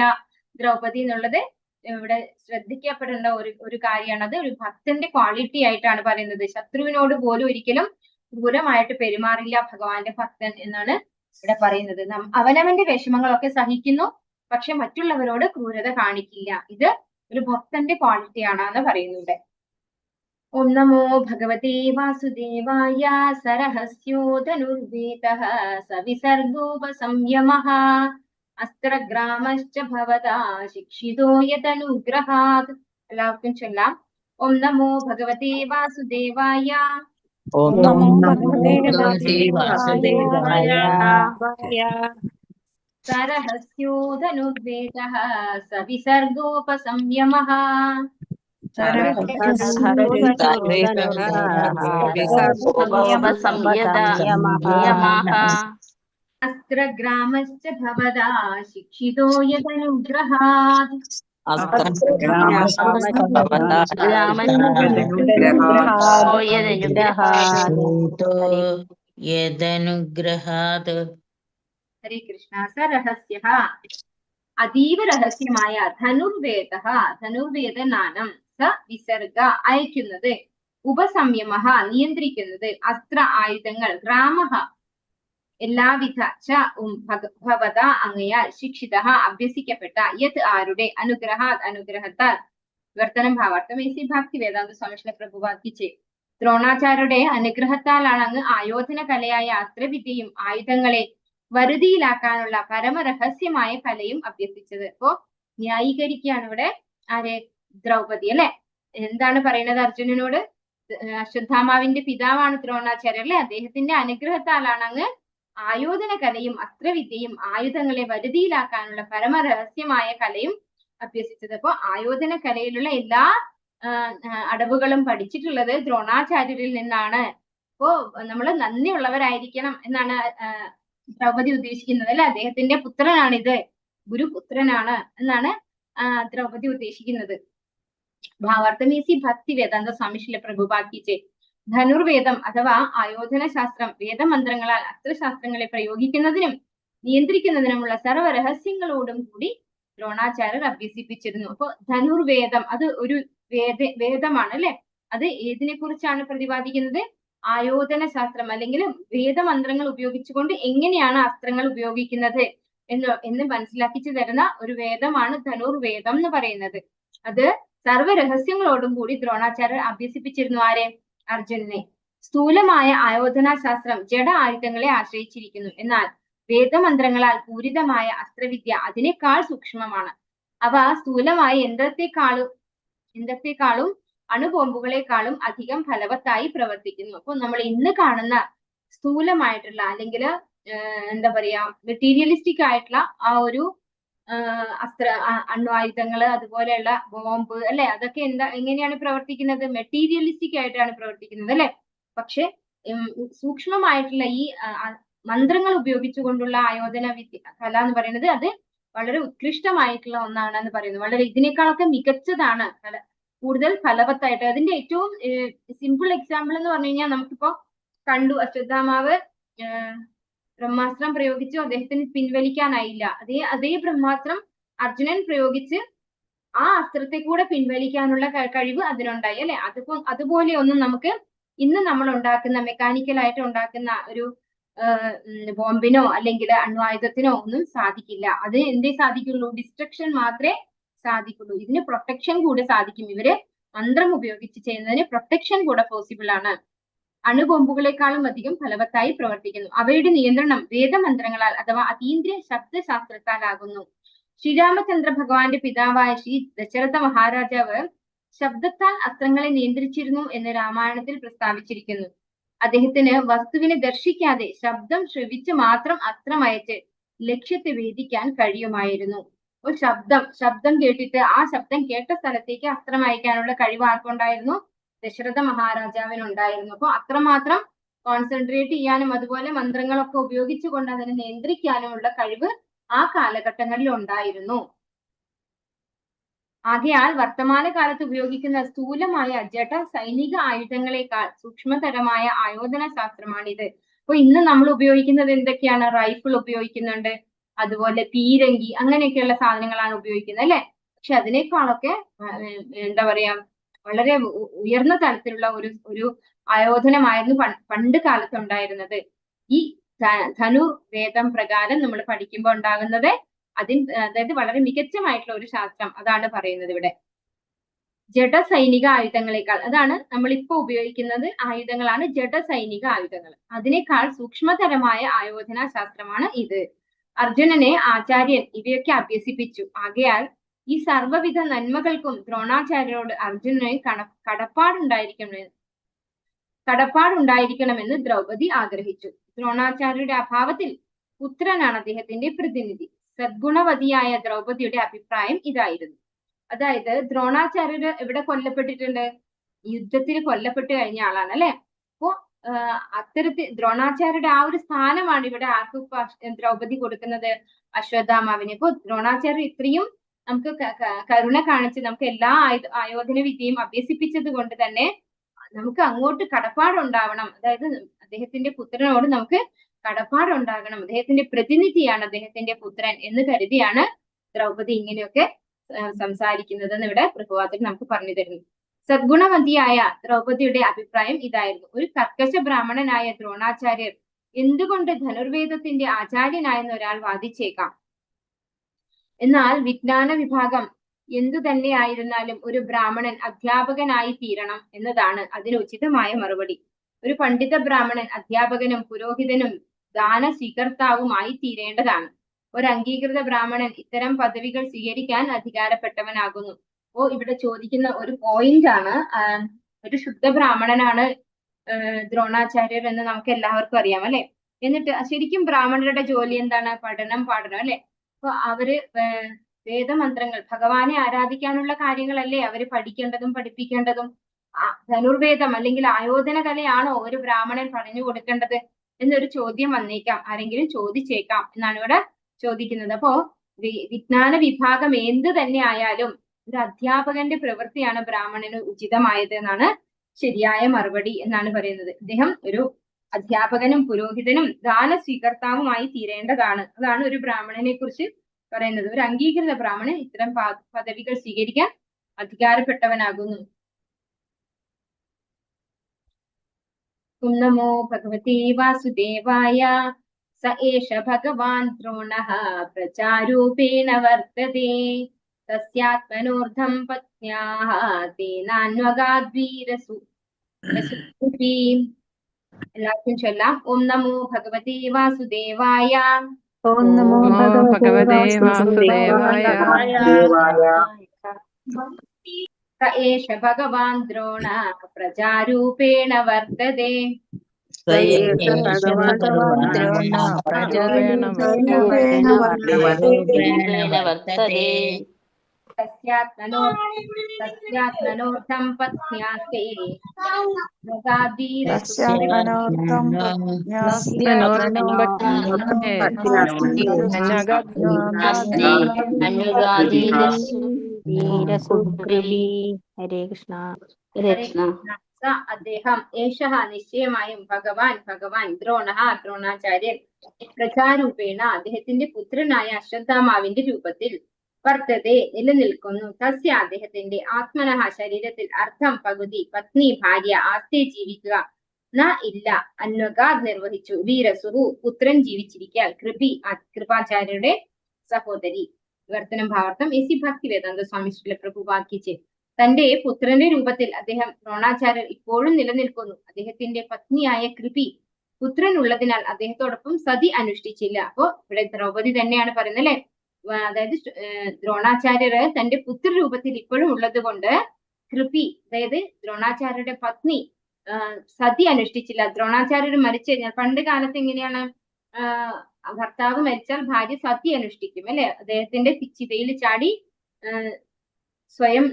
ദ്രൗപദി എന്നുള്ളത് ഇവിടെ ശ്രദ്ധിക്കപ്പെടേണ്ട ഒരു കാര്യമാണ്. അത് ഒരു ഭക്തന്റെ ക്വാളിറ്റി ആയിട്ടാണ് പറയുന്നത്. ശത്രുവിനോട് പോലും ഒരിക്കലും ക്രൂരമായിട്ട് പെരുമാറില്ല ഭഗവാന്റെ ഭക്തൻ എന്നാണ് ഇവിടെ പറയുന്നത്. അവനവന്റെ വിഷമങ്ങളൊക്കെ സഹിക്കുന്നു, പക്ഷെ മറ്റുള്ളവരോട് ക്രൂരത കാണിക്കില്ല. ഇത് ഒരു ഭക്തന്റെ ക്വാളിറ്റി ആണെന്ന് പറയുന്നുണ്ട്. ഓം നമോ ഭഗവതേ വാസുദേവായ. സരഹസ്യോ ധനുർവേദഃ സവിസർഗോപസംയമഃ അസ്ത്രഗ്രാമശ്ച ഭവതാ ശിക്ഷിതോ യദനുഗ്രഹാത്. എല്ലാവർക്കും ചൊല്ലാം. ഓം നമോ ഭഗവതേ വാസുദേവായ. ഓം നമോ നമോ ഭഗവതേ വാസുദേവായ. സരഹസ്യോ ധനുർവേദഃ സവിസർഗോപസംയമഃ അസ്ത്രഗ്രാമശ്ച ഭവതാ ശിക്ഷിതോ യദനുഗ്രഹാത്. യദനുഗ്രഹാത്. ഹരേ കൃഷ്ണ. സരഹസ്യഃ അതീവ രഹസ്യമായ ധനുർവേദഃ ധനുർവേദനാനം സ വിസർഗ അയക്കുന്നത്, ഉപസംയമഃ നിയന്ത്രിക്കുന്നത്, അസ്ത്ര ആയുധങ്ങൾ, ഗ്രാമഃ എല്ലാവിധ ച ഭവത അങ്ങയാൽ, ശിക്ഷിതഃ അഭ്യസിക്കപ്പെട്ട, യത് ആരുടെ, അനുഗ്രഹാത് അനുഗ്രഹത്താൽ. വിവർത്തനം ഭാവാർത്ഥം ശ്രീ ഭക്തി വേദാന്ത സ്വാമി പ്രഭുവാദിച്ച് ദ്രോണാചാര്യരുടെ അനുഗ്രഹത്താലാണ് അങ്ങ് ആയോധന കലയായ അസ്ത്രവിദ്യയും ആയുധങ്ങളെ വരുതിയിലാക്കാനുള്ള പരമരഹസ്യമായ കലയും അഭ്യസിച്ചത്. അപ്പോ ന്യായീകരിക്കുകയാണ് ഇവിടെ ആര്? ദ്രൗപദി അല്ലെ. എന്താണ് പറയുന്നത് അർജുനനോട്? അശ്വത്ഥാമാവിന്റെ പിതാവാണ് ദ്രോണാചാര്യർ അല്ലെ. അദ്ദേഹത്തിന്റെ അനുഗ്രഹത്താലാണ് അങ്ങ് ആയോധന കലയും അസ്ത്രവിദ്യയും ആയുധങ്ങളെ വരുതിയിലാക്കാനുള്ള പരമരഹസ്യമായ കലയും അഭ്യസിച്ചത്. അപ്പോ ആയോധന കലയിലുള്ള എല്ലാ അടവുകളും പഠിച്ചിട്ടുള്ളത് ദ്രോണാചാര്യരിൽ നിന്നാണ്. അപ്പോ നമ്മൾ നന്ദിയുള്ളവരായിരിക്കണം എന്നാണ് ദ്രൗപദി ഉദ്ദേശിക്കുന്നത് അല്ലെ. അദ്ദേഹത്തിന്റെ പുത്രനാണിത്, ഗുരുപുത്രനാണ് എന്നാണ് ദ്രൗപദി ഉദ്ദേശിക്കുന്നത്. ഭാവാർത്ഥം ഈ ഭക്തി വേദാന്ത സ്വാമി പ്രഭുപാദിച്ച് ധനുർവേദം അഥവാ ആയോധന ശാസ്ത്രം വേദമന്ത്രങ്ങളാൽ അസ്ത്രശാസ്ത്രങ്ങളെ പ്രയോഗിക്കുന്നതിനും നിയന്ത്രിക്കുന്നതിനുമുള്ള സർവ്വരഹസ്യങ്ങളോടും കൂടി ദ്രോണാചാര്യർ അഭ്യസിപ്പിച്ചിരുന്നു. അപ്പൊ ധനുർവേദം അത് ഒരു വേദമാണ് അല്ലെ. അത് ഏതിനെ കുറിച്ചാണ് പ്രതിപാദിക്കുന്നത്? ആയോധന ശാസ്ത്രം അല്ലെങ്കിൽ വേദമന്ത്രങ്ങൾ ഉപയോഗിച്ചുകൊണ്ട് എങ്ങനെയാണ് അസ്ത്രങ്ങൾ ഉപയോഗിക്കുന്നത് എന്ന് മനസ്സിലാക്കിച്ചു തരുന്ന ഒരു വേദമാണ് ധനുർവേദം എന്ന് പറയുന്നത്. അത് സർവ്വരഹസ്യങ്ങളോടും കൂടി ദ്രോണാചാര്യർ അഭ്യസിപ്പിച്ചിരുന്നു. ആരെ? അർജുനനെ. സ്ഥൂലമായ ആയോധനാ ശാസ്ത്രം ജഡ ആയുധങ്ങളെ ആശ്രയിച്ചിരിക്കുന്നു. എന്നാൽ വേദമന്ത്രങ്ങളാൽ പൂരിതമായ അസ്ത്രവിദ്യ അതിനേക്കാൾ സൂക്ഷ്മമാണ്. അവ സ്ഥൂലമായ യന്ത്രത്തെക്കാളും അണുബോംബുകളെക്കാളും അധികം ഫലവത്തായി പ്രവർത്തിക്കുന്നു. അപ്പൊ നമ്മൾ ഇന്ന് കാണുന്ന സ്ഥൂലമായിട്ടുള്ള അല്ലെങ്കിൽ എന്താ പറയാ മെറ്റീരിയലിസ്റ്റിക് ആയിട്ടുള്ള ആ ഒരു അണ്വായുധങ്ങള്, അതുപോലെയുള്ള ബോംബ് അല്ലെ, അതൊക്കെ എങ്ങനെയാണ് പ്രവർത്തിക്കുന്നത്? മെറ്റീരിയലിസ്റ്റിക് ആയിട്ടാണ് പ്രവർത്തിക്കുന്നത് അല്ലെ. പക്ഷെ സൂക്ഷ്മമായിട്ടുള്ള ഈ മന്ത്രങ്ങൾ ഉപയോഗിച്ചുകൊണ്ടുള്ള ആയോധന കല എന്ന് പറയുന്നത് അത് വളരെ ഉത്കൃഷ്ടമായിട്ടുള്ള ഒന്നാണെന്ന് പറയുന്നു. വളരെ ഇതിനേക്കാളൊക്കെ മികച്ചതാണ്, കൂടുതൽ ഫലവത്തായിട്ട്. അതിന്റെ ഏറ്റവും സിമ്പിൾ എക്സാമ്പിൾ എന്ന് പറഞ്ഞു കഴിഞ്ഞാൽ നമുക്കിപ്പോ കണ്ടു, അശ്വത്ഥാമാവ് ബ്രഹ്മാസ്ത്രം പ്രയോഗിച്ചു, അദ്ദേഹത്തിന് പിൻവലിക്കാനായില്ല. അതേ ബ്രഹ്മാസ്ത്രം അർജുനൻ പ്രയോഗിച്ച് ആ അസ്ത്രത്തെ കൂടെ പിൻവലിക്കാനുള്ള കഴിവ് അതിനുണ്ടായി അല്ലെ. അതുപോലെ ഒന്നും നമുക്ക് ഇന്ന് നമ്മൾ ഉണ്ടാക്കുന്ന മെക്കാനിക്കലായിട്ട് ഉണ്ടാക്കുന്ന ഒരു ബോംബിനോ അല്ലെങ്കിൽ അണ്വായുധത്തിനോ ഒന്നും സാധിക്കില്ല. അത് എന്തേ സാധിക്കുള്ളൂ? ഡിസ്ട്രക്ഷൻ മാത്രമേ സാധിക്കുള്ളൂ. ഇതിന് പ്രൊട്ടക്ഷൻ കൂടെ സാധിക്കും. ഇവര് മന്ത്രം ഉപയോഗിച്ച് ചെയ്യുന്നതിന് പ്രൊട്ടക്ഷൻ കൂടെ പോസിബിൾ ആണ്. അണുബോംബുകളെക്കാളും അധികം ഫലവത്തായി പ്രവർത്തിക്കുന്നു. അവയുടെ നിയന്ത്രണം വേദമന്ത്രങ്ങളാൽ അഥവാ അതീന്ദ്രിയ ശബ്ദശാസ്ത്രത്താലാകുന്നു. ശ്രീരാമചന്ദ്ര ഭഗവാന്റെ പിതാവായ ശ്രീ ദശരഥ മഹാരാജാവ് ശബ്ദത്താൽ അസ്ത്രങ്ങളെ നിയന്ത്രിച്ചിരുന്നു എന്ന് രാമായണത്തിൽ പ്രസ്താവിച്ചിരിക്കുന്നു. അദ്ദേഹത്തിന് വസ്തുവിനെ ദർശിക്കാതെ ശബ്ദം ശ്രവിച്ച് മാത്രം അസ്ത്രമയച്ച് ലക്ഷ്യത്തെ ഭേദിക്കാൻ കഴിയുമായിരുന്നു. ഒരു ശബ്ദം കേട്ടിട്ട് ആ ശബ്ദം കേട്ട സ്ഥലത്തേക്ക് അസ്ത്രം അയക്കാനുള്ള കഴിവ് ആർക്കുണ്ടായിരുന്നു? ദശരഥ മഹാരാജാവിനുണ്ടായിരുന്നു. അപ്പൊ അത്രമാത്രം കോൺസെൻട്രേറ്റ് ചെയ്യാനും അതുപോലെ മന്ത്രങ്ങളൊക്കെ ഉപയോഗിച്ചുകൊണ്ട് അതിനെ നിയന്ത്രിക്കാനുമുള്ള കഴിവ് ആ കാലഘട്ടങ്ങളിൽ ഉണ്ടായിരുന്നു. ആകയാൽ വർത്തമാന കാലത്ത് ഉപയോഗിക്കുന്ന സ്ഥൂലമായ ജഡ സൈനിക ആയുധങ്ങളെക്കാൾ സൂക്ഷ്മതരമായ ആയോധന ശാസ്ത്രമാണിത്. അപ്പൊ ഇന്ന് നമ്മൾ ഉപയോഗിക്കുന്നത് എന്തൊക്കെയാണ്? റൈഫിൾ ഉപയോഗിക്കുന്നുണ്ട്, അതുപോലെ പീരങ്കി, അങ്ങനെയൊക്കെയുള്ള സാധനങ്ങളാണ് ഉപയോഗിക്കുന്നത് അല്ലെ. പക്ഷെ അതിനേക്കാളൊക്കെ എന്താ പറയാ, വളരെ ഉയർന്ന തലത്തിലുള്ള ഒരു ആയോധനമായിരുന്നു പണ്ട് കാലത്ത് ഉണ്ടായിരുന്നത്. ഈ ധനുർവേദം പ്രകാരം നമ്മൾ പഠിക്കുമ്പോൾ ഉണ്ടാകുന്നത് അതായത് വളരെ മികച്ചമായിട്ടുള്ള ഒരു ശാസ്ത്രം, അതാണ് പറയുന്നത് ഇവിടെ. ജഡ സൈനിക ആയുധങ്ങളെക്കാൾ, അതാണ് നമ്മളിപ്പോ ഉപയോഗിക്കുന്നത് ആയുധങ്ങളാണ് ജഡ സൈനിക ആയുധങ്ങൾ. അതിനേക്കാൾ സൂക്ഷ്മതരമായ ആയോധന ശാസ്ത്രമാണ് ഇത്. അർജുനനെ ആചാര്യൻ ഇവയൊക്കെ അഭ്യസിപ്പിച്ചു. ആകയാൽ ഈ സർവ്വവിധ നന്മകൾക്കും ദ്രോണാചാര്യരോട് അർജുനന് കടപ്പാടുണ്ടായിരിക്കണമെന്ന് ദ്രൗപദി ആഗ്രഹിച്ചു. ദ്രോണാചാര്യരുടെ അഭാവത്തിൽ പുത്രനാണ് അദ്ദേഹത്തിന്റെ പ്രതിനിധി. സദ്ഗുണവതിയായ ദ്രൗപദിയുടെ അഭിപ്രായം ഇതായിരുന്നു. അതായത് ദ്രോണാചാര്യര് എവിടെ കൊല്ലപ്പെട്ടിട്ടുണ്ട്? യുദ്ധത്തിൽ കൊല്ലപ്പെട്ട് കഴിഞ്ഞ ആളാണ് അല്ലെ. അപ്പോ അത്തരത്തിൽ ദ്രോണാചാര്യരുടെ ആ ഒരു സ്ഥാനമാണ് ഇവിടെ ആർക്ക് ദ്രൗപദി കൊടുക്കുന്നത്? അശ്വത്ഥാമാവിന്. ഇപ്പൊ ദ്രോണാചാര്യർ ഇത്രയും നമുക്ക് കരുണ കാണിച്ച് നമുക്ക് എല്ലാ ആയോധന വിദ്യയും അഭ്യസിപ്പിച്ചത് കൊണ്ട് തന്നെ നമുക്ക് അങ്ങോട്ട് കടപ്പാടുണ്ടാവണം. അതായത് അദ്ദേഹത്തിന്റെ പുത്രനോട് നമുക്ക് കടപ്പാടുണ്ടാകണം. അദ്ദേഹത്തിന്റെ പ്രതിനിധിയാണ് അദ്ദേഹത്തിന്റെ പുത്രൻ എന്ന് കരുതിയാണ് ദ്രൗപദി ഇങ്ങനെയൊക്കെ സംസാരിക്കുന്നതെന്ന് ഇവിടെ പ്രഭുവാചകൻ നമുക്ക് പറഞ്ഞു തരുന്നു. സദ്ഗുണവതിയായ ദ്രൗപദിയുടെ അഭിപ്രായം ഇതായിരുന്നു. ഒരു കർക്കശ ബ്രാഹ്മണനായ ദ്രോണാചാര്യർ എന്തുകൊണ്ട് ധനുർവേദത്തിന്റെ ആചാര്യനായെന്ന് ഒരാൾ വാദിച്ചേക്കാം. എന്നാൽ വിജ്ഞാന വിഭാഗം എന്തു തന്നെയായിരുന്നാലും ഒരു ബ്രാഹ്മണൻ അധ്യാപകനായി തീരണം എന്നതാണ് അതിന് ഉചിതമായ മറുപടി. ഒരു പണ്ഡിത ബ്രാഹ്മണൻ അധ്യാപകനും പുരോഹിതനും ദാന സ്വീകർത്താവുമായി തീരേണ്ടതാണ്. ഒരു അംഗീകൃത ബ്രാഹ്മണൻ ഇത്തരം പദവികൾ സ്വീകരിക്കാൻ അധികാരപ്പെട്ടവനാകുന്നു. അപ്പോ ഇവിടെ ചോദിക്കുന്ന ഒരു പോയിന്റ് ആണ്, ഒരു ശുദ്ധ ബ്രാഹ്മണനാണ് ദ്രോണാചാര്യർ എന്ന് നമുക്ക് എല്ലാവർക്കും അറിയാം അല്ലെ. എന്നിട്ട് ശരിക്കും ബ്രാഹ്മണരുടെ ജോലി എന്താണ്? പഠനം അല്ലെ. അപ്പൊ അവര് വേദമന്ത്രങ്ങൾ, ഭഗവാനെ ആരാധിക്കാനുള്ള കാര്യങ്ങളല്ലേ അവര് പഠിക്കേണ്ടതും പഠിപ്പിക്കേണ്ടതും. ധനുർവേദം അല്ലെങ്കിൽ ആയോധന കലയാണോ ഒരു ബ്രാഹ്മണൻ പറഞ്ഞു കൊടുക്കേണ്ടത് എന്നൊരു ചോദ്യം വന്നേക്കാം, ആരെങ്കിലും ചോദിച്ചേക്കാം എന്നാണ് ഇവിടെ ചോദിക്കുന്നത്. അപ്പോ വിജ്ഞാന വിഭാഗം എന്ത് തന്നെ ആയാലും ഒരു അധ്യാപകന്റെ പ്രവൃത്തിയാണ് ബ്രാഹ്മണന് ഉചിതമായത് എന്നാണ് ശരിയായ മറുപടി എന്നാണ് പറയുന്നത്. അദ്ദേഹം ഒരു അധ്യാപകനും പുരോഹിതനും ദാന സ്വീകർത്താവുമായി തീരേണ്ടതാണ്. അതാണ് ഒരു ബ്രാഹ്മണനെ കുറിച്ച് പറയുന്നത്. ഒരു അംഗീകൃത ബ്രാഹ്മണൻ ഇത്തരം പദവികൾ സ്വീകരിക്കാൻ അധികാരപ്പെട്ടവനാകുന്നു. നമോ ഭഗവതേ വാസുദേവായ. സ ഏഷ ഭഗവാൻ ദ്രോണഃ പ്രചാരൂപേണ വർത്തതേ. തസ്യാത്മനോർധം പത്ന്യാഃ തേനാന്വഗാദ്വീരസു. എല്ലാവർക്കും ചൊല്ലാം. ഓം നമോ ഭഗവതേ വാസുദേവായ. ഓം നമോ ഭഗവതേ വാസുദേവായ. സ ഏഷ ഭഗവാൻ ദ്രോണഃ പ്രജാരൂപേണ വർത്തതേ. ഭഗവാൻ ദ്രോണ പ്രജാപേണ വർത്തത്തെ തസ്യാത്മനോർത്ഥം പത്ന്യാസ്തേ ഹരേ കൃഷ്ണ. ഹരേ കൃഷ്ണ. അദ്ദേഹം ഏഷഃ നിശ്ചയമായും ഭഗവാൻ ദ്രോണാചാര്യൻ പ്രജാരൂപേണ അദ്ദേഹത്തിന്റെ പുത്രനായ അശ്വത്ഥാമാവിന്റെ രൂപത്തിൽ വർത്തതെ നിലനിൽക്കുന്നു. തസ്യ അദ്ദേഹത്തിന്റെ ആത്മനഃ ശരീരത്തിൽ അർത്ഥം പകുതി പത്നി ഭാര്യ ആസ്തേ ജീവിക്കുക ഇല്ല അന്വഗാദ് നിർവഹിച്ചു. വീരസുഹു പുത്രൻ ജീവിച്ചിരിക്കാൻ കൃപാചാര്യരുടെ സഹോദരി. വിവർത്തനം ഭാവാർത്ഥം എസി ഭക്തി വേദാന്ത സ്വാമി ശ്രീല പ്രഭുപാദിച്ച് തന്റെ പുത്രന്റെ രൂപത്തിൽ അദ്ദേഹം ദ്രോണാചാര്യർ ഇപ്പോഴും നിലനിൽക്കുന്നു. അദ്ദേഹത്തിന്റെ പത്നിയായ കൃപി പുത്രൻ ഉള്ളതിനാൽ അദ്ദേഹത്തോടൊപ്പം സതി അനുഷ്ഠിച്ചില്ല. അപ്പോ ഇവിടെ ദ്രൗപദി തന്നെയാണ് പറയുന്നത് അല്ലെ, അതായത് ദ്രോണാചാര്യര് തന്റെ പുത്രരൂപത്തിൽ ഇപ്പോഴും ഉള്ളത് കൊണ്ട് കൃപി, അതായത് ദ്രോണാചാര്യരുടെ പത്നി സതി അനുഷ്ഠിച്ചില്ല. ദ്രോണാചാര്യർ മരിച്ചു കഴിഞ്ഞാൽ പണ്ട് കാലത്ത് എങ്ങനെയാണ്, ഭർത്താവ് മരിച്ചാൽ ഭാര്യ സതി അനുഷ്ഠിക്കും അല്ലെ, അദ്ദേഹത്തിന്റെ ചിതയിൽ ചാടി സ്വയം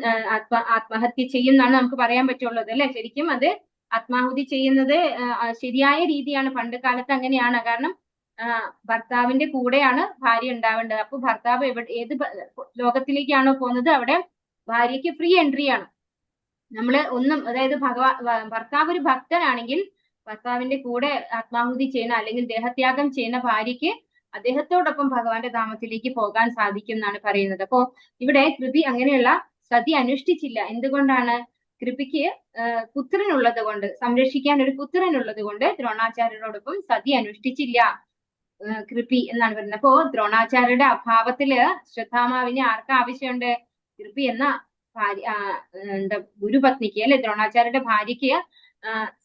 ആത്മഹത്യ ചെയ്യും എന്നാണ് നമുക്ക് പറയാൻ പറ്റുള്ളത് അല്ലെ. ശരിക്കും അത് ആത്മാഹുതി ചെയ്യുന്നത് ശരിയായ രീതിയാണ്. പണ്ട് കാലത്ത് അങ്ങനെയാണ്. കാരണം ഭർത്താവിന്റെ കൂടെയാണ് ഭാര്യ ഉണ്ടാവേണ്ടത്. അപ്പൊ ഭർത്താവ് ഏത് ലോകത്തിലേക്കാണോ പോകുന്നത് അവിടെ ഭാര്യയ്ക്ക് ഫ്രീ എൻട്രി ആണ്. നമ്മള് അതായത് ഭർത്താവ് ഒരു ഭക്തനാണെങ്കിൽ ഭർത്താവിന്റെ കൂടെ ആത്മാഹുതി ചെയ്യുന്ന അല്ലെങ്കിൽ ദേഹത്യാഗം ചെയ്യുന്ന ഭാര്യയ്ക്ക് അദ്ദേഹത്തോടൊപ്പം ഭഗവാന്റെ ധാമത്തിലേക്ക് പോകാൻ സാധിക്കും എന്നാണ് പറയുന്നത്. അപ്പോ ഇവിടെ കൃപി അങ്ങനെയുള്ള സതി അനുഷ്ഠിച്ചില്ല. എന്തുകൊണ്ടാണ്? കൃപിക്ക് പുത്രനുള്ളത് കൊണ്ട്, സംരക്ഷിക്കാൻ ഒരു പുത്രനുള്ളത് കൊണ്ട് ദ്രോണാചാര്യരോടൊപ്പം സതി അനുഷ്ഠിച്ചില്ല കൃപി എന്നാണ് പറയുന്നത്. അപ്പോ ദ്രോണാചാര്യരുടെ അഭാവത്തില് അശ്വത്ഥാമാവിന് ആർക്ക് ആവശ്യമുണ്ട്? കൃപി എന്ന ഭാര്യ ഗുരുപത്നിക്ക് അല്ലെ, ദ്രോണാചാര്യരുടെ ഭാര്യയ്ക്ക്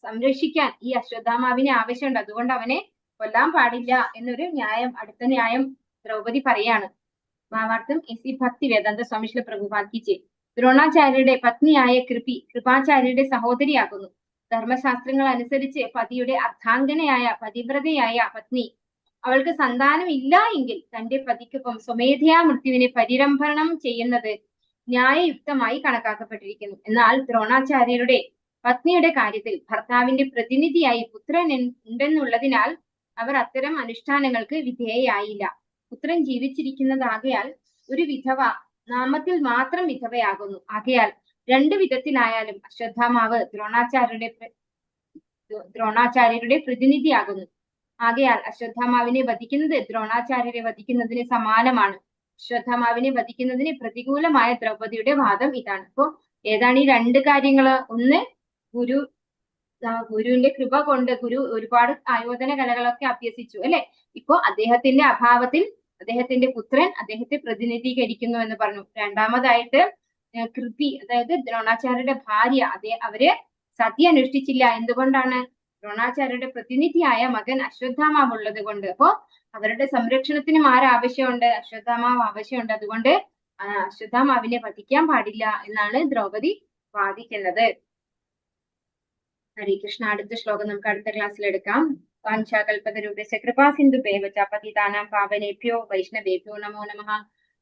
സംരക്ഷിക്കാൻ ഈ അശ്വത്ഥാമാവിന് ആവശ്യമുണ്ട്. അതുകൊണ്ട് അവനെ കൊല്ലാൻ പാടില്ല എന്നൊരു ന്യായം, അടുത്ത ന്യായം ദ്രൗപദി പറയാണ്. ഭാവാർത്ഥം എസി ഭക്തി വേദാന്ത സ്വാമി ശ്രീല പ്രഭുപാദിച്ച് ദ്രോണാചാര്യരുടെ പത്നിയായ കൃപാചാര്യരുടെ സഹോദരിയാകുന്നു. ധർമ്മശാസ്ത്രങ്ങൾ അനുസരിച്ച് പതിയുടെ അർദ്ധാംഗനയായ പതിവ്രതയായ പത്നി അവൾക്ക് സന്താനം ഇല്ല എങ്കിൽ തന്റെ പതിക്കൊപ്പം സ്വമേധയാ മൃത്യുവിനെ പരിരംഭണം ചെയ്യുന്നത് ന്യായയുക്തമായി കണക്കാക്കപ്പെട്ടിരിക്കുന്നു. എന്നാൽ ദ്രോണാചാര്യരുടെ പത്നിയുടെ കാര്യത്തിൽ ഭർത്താവിന്റെ പ്രതിനിധിയായി പുത്രൻ ഉണ്ടെന്നുള്ളതിനാൽ അവർ അത്തരം അനുഷ്ഠാനങ്ങൾക്ക് വിധേയയായില്ല. പുത്രൻ ജീവിച്ചിരിക്കുന്നതാകയാൽ ഒരു വിധവ നാമത്തിൽ മാത്രം വിധവയാകുന്നു. ആകയാൽ രണ്ടു വിധത്തിലായാലും അശ്വത്ഥാമാവ് ദ്രോണാചാര്യരുടെ പ്രതിനിധിയാകുന്നു. ആകയാൽ അശ്വത്ഥാമാവിനെ വധിക്കുന്നത് ദ്രോണാചാര്യരെ വധിക്കുന്നതിന് സമാനമാണ്. അശ്വത്ഥാമാവിനെ വധിക്കുന്നതിന് പ്രതികൂലമായ ദ്രൗപദിയുടെ വാദം ഇതാണ്. അപ്പോ ഏതാണ് ഈ രണ്ട് കാര്യങ്ങള്? ഒന്ന്, ഗുരുവിന്റെ കൃപ കൊണ്ട് ഗുരു ഒരുപാട് ആയോധന കലകളൊക്കെ അഭ്യസിച്ചു അല്ലെ. ഇപ്പോ അദ്ദേഹത്തിന്റെ അഭാവത്തിൽ അദ്ദേഹത്തിന്റെ പുത്രൻ അദ്ദേഹത്തെ പ്രതിനിധീകരിക്കുന്നു എന്ന് പറഞ്ഞു. രണ്ടാമതായിട്ട് കൃപി, അതായത് ദ്രോണാചാര്യരുടെ ഭാര്യ, അവര് സതി അനുഷ്ഠിച്ചില്ല. എന്തുകൊണ്ടാണ്? ദ്രോണാചാര്യരുടെ പ്രതിനിധിയായ മകൻ അശ്വത്ഥാമാവ് ഉള്ളത് കൊണ്ട്. അപ്പോ അവരുടെ സംരക്ഷണത്തിനും ആവശ്യമുണ്ട്? അശ്വത്ഥാമാവ് ആവശ്യമുണ്ട്. അതുകൊണ്ട് അശ്വത്ഥാമാവിനെ വധിക്കാൻ പാടില്ല എന്നാണ് ദ്രൗപദി വാദിക്കുന്നത്. ഹരേ കൃഷ്ണ. അടുത്ത ശ്ലോകം നമുക്ക് അടുത്ത ക്ലാസ്സിൽ എടുക്കാം. വാഞ്ചാകൽപതരൂപസ്യ കൃപാ സിന്ധുഭ്യൈവ ച പതിതാനാം പാവനേഭ്യോ വൈഷ്ണവേഭ്യോ നമോ നമഃ.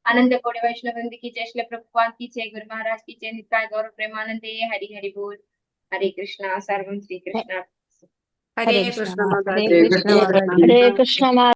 അനന്തകോടി വൈഷ്ണവവൃന്ദ की जय, श्रील प्रभुपाद की जय, गुरु महाराज की जय, नित्याय गौर प्रेमानंदे, हरि हरि बोल. हरे कृष्णा. सर्वं श्री कृष्ण. ഹരേ കൃഷ്ണ. ഹരേ കൃഷ്ണ.